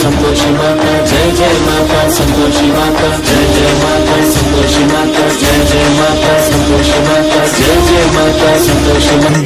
संतोषी माता जय जय माता संतोषी माता जय जय माता संतोषी माता जय जय माता संतोषी माता जय जय माता संतोषी माता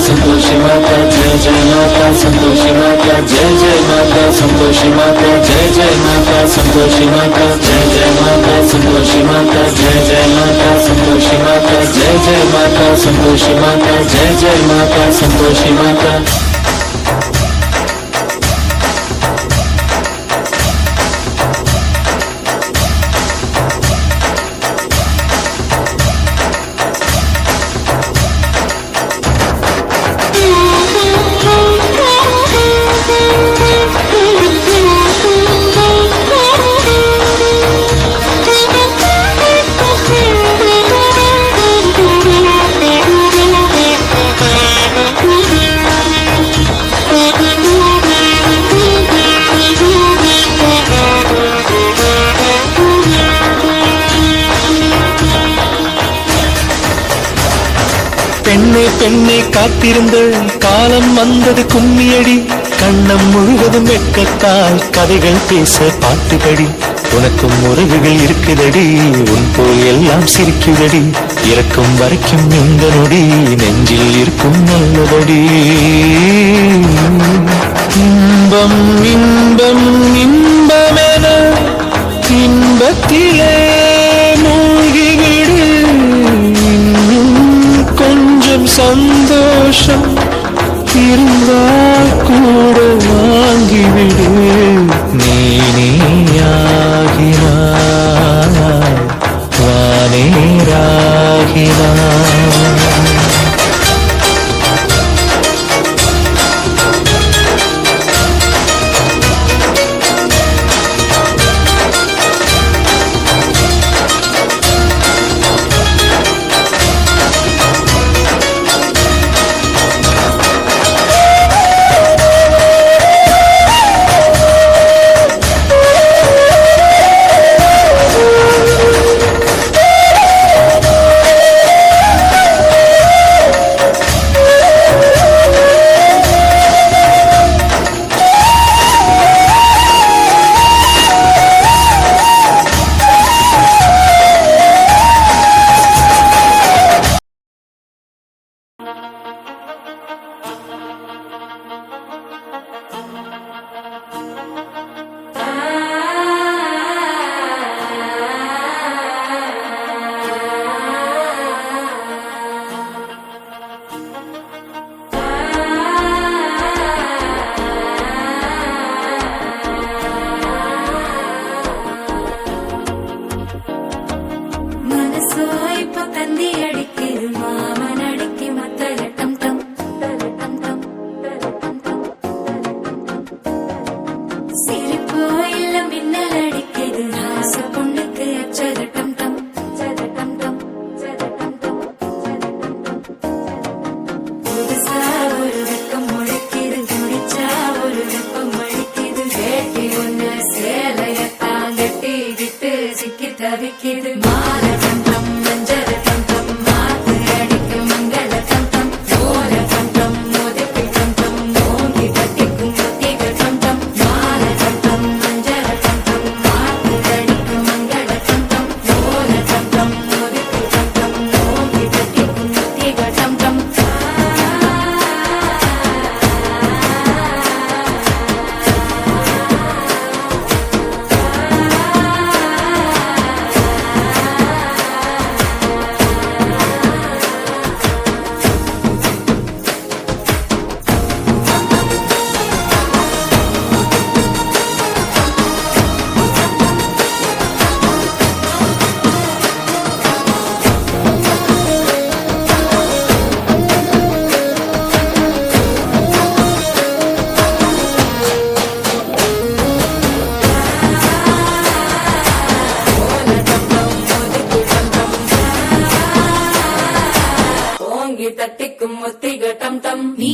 संतोषी माता जय जय माता संतोषी माता जय जय माता संतोषी माता जय जय माता संतोषी माता जय जय माता संतोषी माता जय जय माता संतोषी माता जय जय माता संतोषी माता जय जय माता संतोषी माता பெண்ணே பெண்ணே காத்திருந்த காலம் வந்தது கும்மியடி கண்ணம் முழுவதும் வெட்கத்தால் கதைகள் பேச பாட்டுபடி உனக்கும் உறவுகள் இருக்குதடி உன் போல் எல்லாம் சிரிக்குதடி இறக்கும் வரைக்கும் இந்த நொடி நெஞ்சில் இருக்கும் நல்லதடி இன்பம் இன்பம் இன்பமென இன்பத்திலே மூழ்கிவிடு கொஞ்சம் சந்தோஷம் இருந்தால் கூட வாங்கிவிடு நீயாகினாய் வானேராகினாய் தூங்கி தட்டிக்கும் ஒத்திக டம் டம் நீ